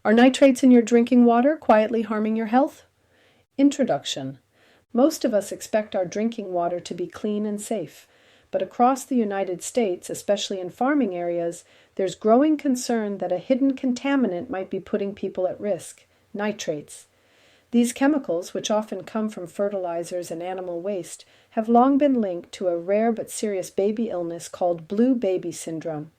Are nitrates in your drinking water quietly harming your health? Introduction. Most of us expect our drinking water to be clean and safe, but across the United States, especially in farming areas, there's growing concern that a hidden contaminant might be putting people at risk: nitrates. These chemicals, which often come from fertilizers and animal waste, have long been linked to a rare but serious baby illness called blue baby syndrome.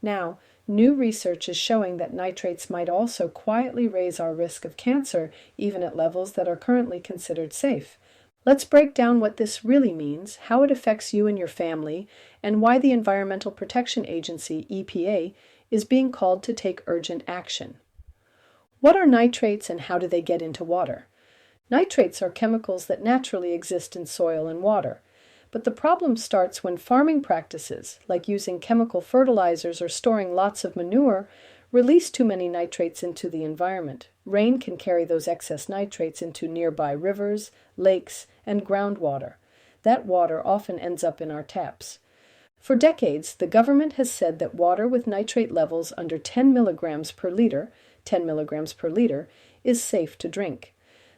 Now, new research is showing that nitrates might also quietly raise our risk of cancer, even at levels that are currently considered safe. Let's break down what this really means, how it affects you and your family, and why the Environmental Protection Agency, EPA, is being called to take urgent action. What are nitrates and how do they get into water? Nitrates are chemicals that naturally exist in soil and water. But the problem starts when farming practices, like using chemical fertilizers or storing lots of manure, release too many nitrates into the environment. Rain can carry those excess nitrates into nearby rivers, lakes, and groundwater. That water often ends up in our taps. For decades, the government has said that water with nitrate levels under 10 milligrams per liter, is safe to drink.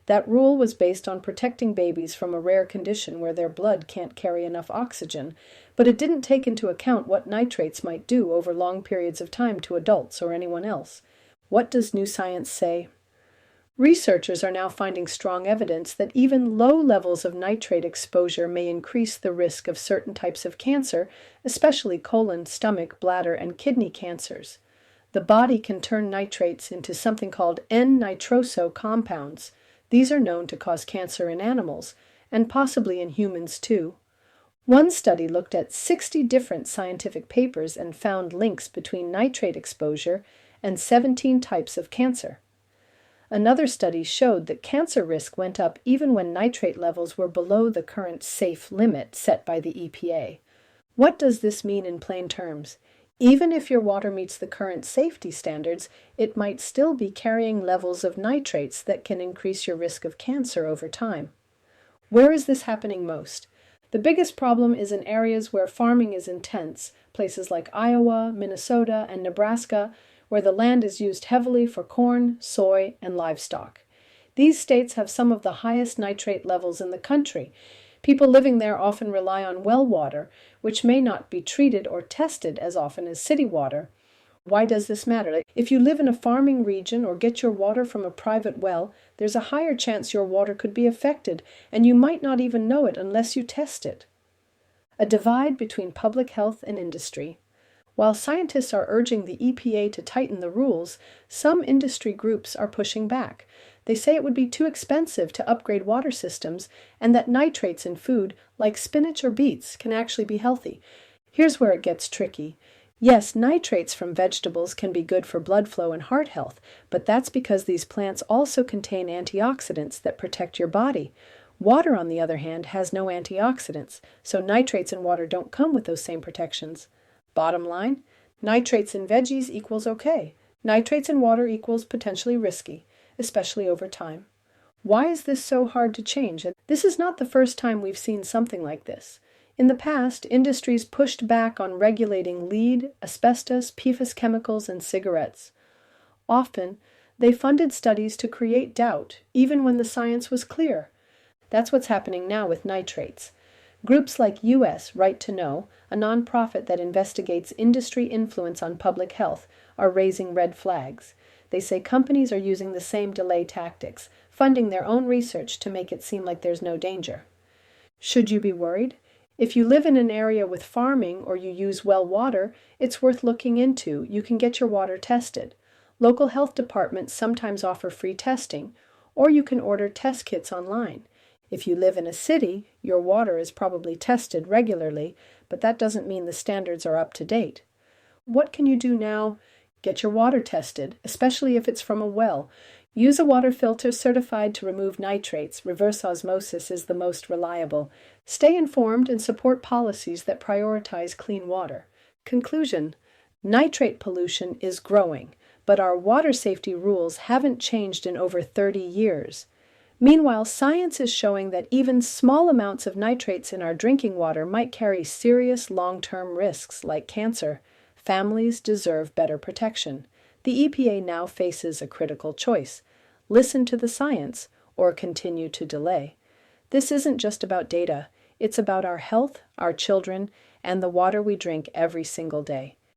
That rule was based on protecting babies from a rare condition where their blood can't carry enough oxygen, but it didn't take into account what nitrates might do over long periods of time to adults or anyone else. What does new science say? Researchers are now finding strong evidence that even low levels of nitrate exposure may increase the risk of certain types of cancer, especially colon, stomach, bladder, and kidney cancers. The body can turn nitrates into something called N-nitroso compounds. These are known to cause cancer in animals, and possibly in humans too. One study looked at 60 different scientific papers and found links between nitrate exposure and 17 types of cancer. Another study showed that cancer risk went up even when nitrate levels were below the current safe limit set by the EPA. What does this mean in plain terms? Even if your water meets the current safety standards, it might still be carrying levels of nitrates that can increase your risk of cancer over time. Where is this happening most? The biggest problem is in areas where farming is intense, places like Iowa, Minnesota, and Nebraska, where the land is used heavily for corn, soy, and livestock. These states have some of the highest nitrate levels in the country. People living there often rely on well water, which may not be treated or tested as often as city water. Why does this matter? If you live in a farming region or get your water from a private well, there's a higher chance your water could be affected, and you might not even know it unless you test it. A divide between public health and industry. While scientists are urging the EPA to tighten the rules, some industry groups are pushing back. They say it would be too expensive to upgrade water systems and that nitrates in food, like spinach or beets, can actually be healthy. Here's where it gets tricky. Yes, nitrates from vegetables can be good for blood flow and heart health, but that's because these plants also contain antioxidants that protect your body. Water, on the other hand, has no antioxidants, so nitrates in water don't come with those same protections. Bottom line, nitrates in veggies equals okay. Nitrates in water equals potentially risky, especially over time. Why is this so hard to change? And this is not the first time we've seen something like this. In the past, industries pushed back on regulating lead, asbestos, PFAS chemicals, and cigarettes. Often, they funded studies to create doubt, even when the science was clear. That's what's happening now with nitrates. Groups like US Right to Know, a nonprofit that investigates industry influence on public health, are raising red flags. They say companies are using the same delay tactics, funding their own research to make it seem like there's no danger. Should you be worried? If you live in an area with farming or you use well water, it's worth looking into. You can get your water tested. Local health departments sometimes offer free testing, or you can order test kits online. If you live in a city, your water is probably tested regularly, but that doesn't mean the standards are up to date. What can you do now? Get your water tested, especially if it's from a well. Use a water filter certified to remove nitrates. Reverse osmosis is the most reliable. Stay informed and support policies that prioritize clean water. Conclusion: nitrate pollution is growing, but our water safety rules haven't changed in over 30 years. Meanwhile, science is showing that even small amounts of nitrates in our drinking water might carry serious long-term risks like cancer. Families deserve better protection. The EPA now faces a critical choice: listen to the science or continue to delay. This isn't just about data, it's about our health, our children, and the water we drink every single day.